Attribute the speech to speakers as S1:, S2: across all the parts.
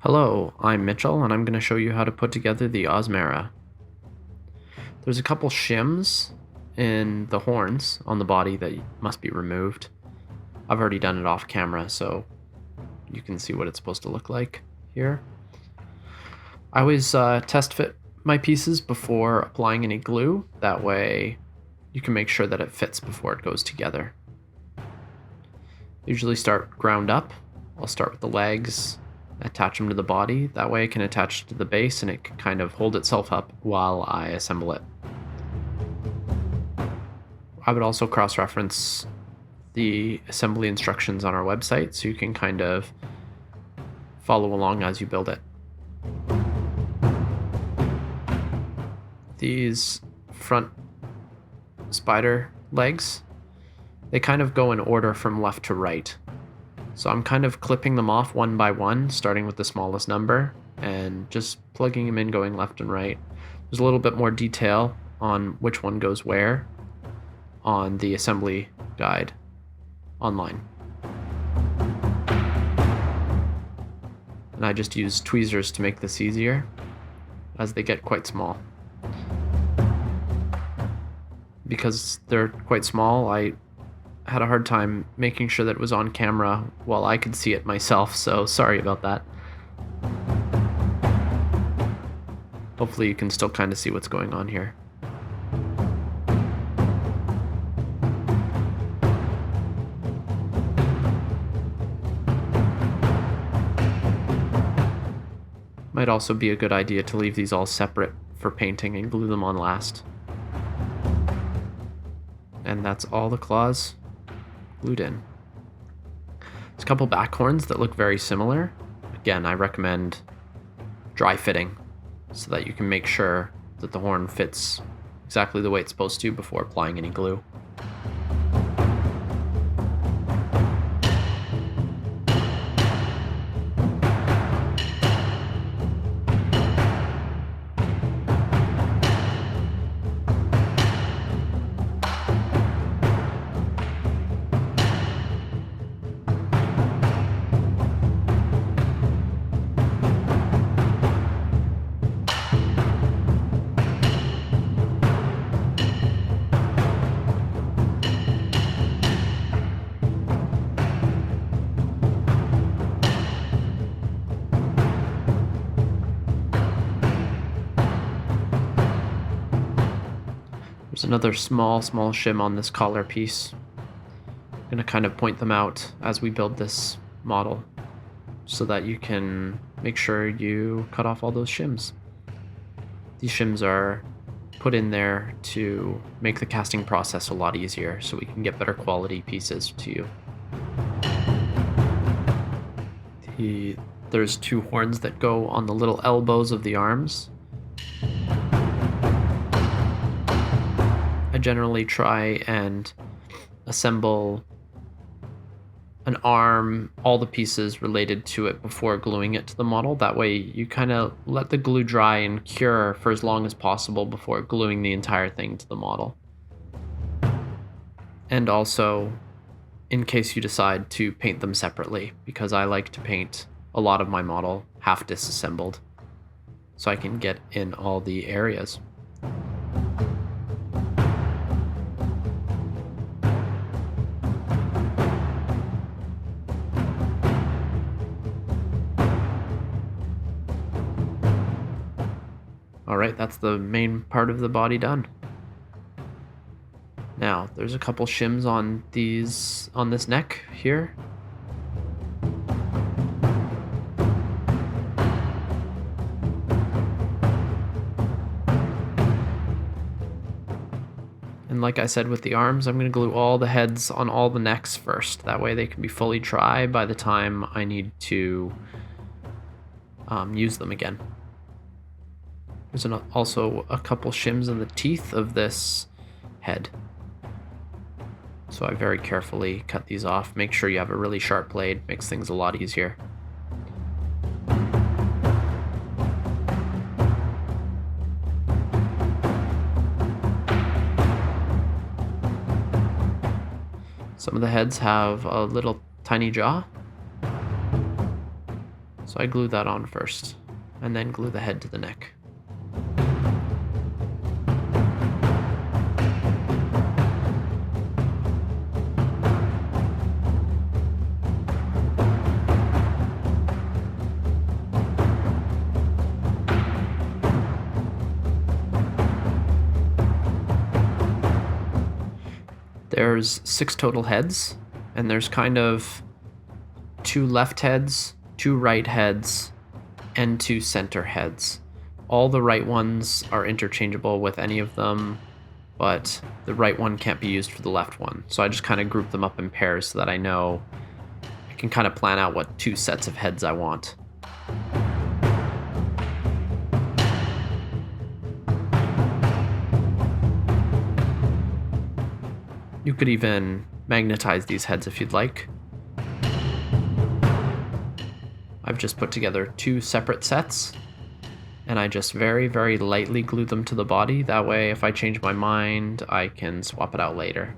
S1: Hello, I'm Mitchell, and I'm going to show you how to put together the Ausmera. There's a couple shims in the horns on the body that must be removed. I've already done it off camera, so you can see what it's supposed to look like here. I always test fit my pieces before applying any glue. That way you can make sure that it fits before it goes together. Usually start ground up. I'll start with the legs, attach them to the body. That way I can attach to the base and it can kind of hold itself up while I assemble it. I would also cross-reference the assembly instructions on our website so you can kind of follow along as you build it. These front spider legs, they kind of go in order from left to right. So I'm kind of clipping them off one by one, starting with the smallest number and just plugging them in, going left and right. There's a little bit more detail on which one goes where on the assembly guide online. And I just use tweezers to make this easier as they get quite small. Because they're quite small, I had a hard time making sure that it was on camera while I could see it myself, so sorry about that. Hopefully you can still kind of see what's going on here. Might also be a good idea to leave these all separate for painting and glue them on last. And that's all the claws glued in. There's a couple back horns that look very similar. Again, I recommend dry fitting so that you can make sure that the horn fits exactly the way it's supposed to before applying any glue. There's another small shim on this collar piece. I'm going to kind of point them out as we build this model so that you can make sure you cut off all those shims. These shims are put in there to make the casting process a lot easier so we can get better quality pieces to you. There's two horns that go on the little elbows of the arms. I generally try and assemble an arm, all the pieces related to it before gluing it to the model. That way you kind of let the glue dry and cure for as long as possible before gluing the entire thing to the model. And also, in case you decide to paint them separately, because I like to paint a lot of my model half disassembled so I can get in all the areas. Alright, that's the main part of the body done. Now, there's a couple shims on this neck here. And like I said with the arms, I'm going to glue all the heads on all the necks first. That way they can be fully dry by the time I need to use them again. There's also a couple shims in the teeth of this head. So I very carefully cut these off. Make sure you have a really sharp blade, makes things a lot easier. Some of the heads have a little tiny jaw. So I glue that on first, and then glue the head to the neck. There's 6 total heads, and there's kind of 2 left heads, 2 right heads, and 2 center heads. All the right ones are interchangeable with any of them, but the right one can't be used for the left one. So I just kind of group them up in pairs so that I know I can kind of plan out what 2 sets of heads I want. You could even magnetize these heads if you'd like. I've just put together 2 separate sets, and I just very, very lightly glue them to the body. That way, if I change my mind, I can swap it out later.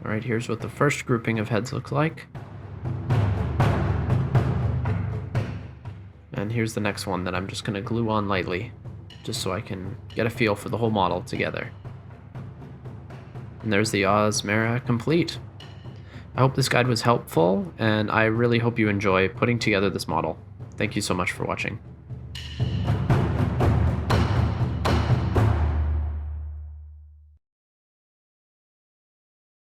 S1: All right, here's what the first grouping of heads looks like. And here's the next one that I'm just going to glue on lightly, just so I can get a feel for the whole model together. And there's the Ausmera complete. I hope this guide was helpful, and I really hope you enjoy putting together this model. Thank you so much for watching.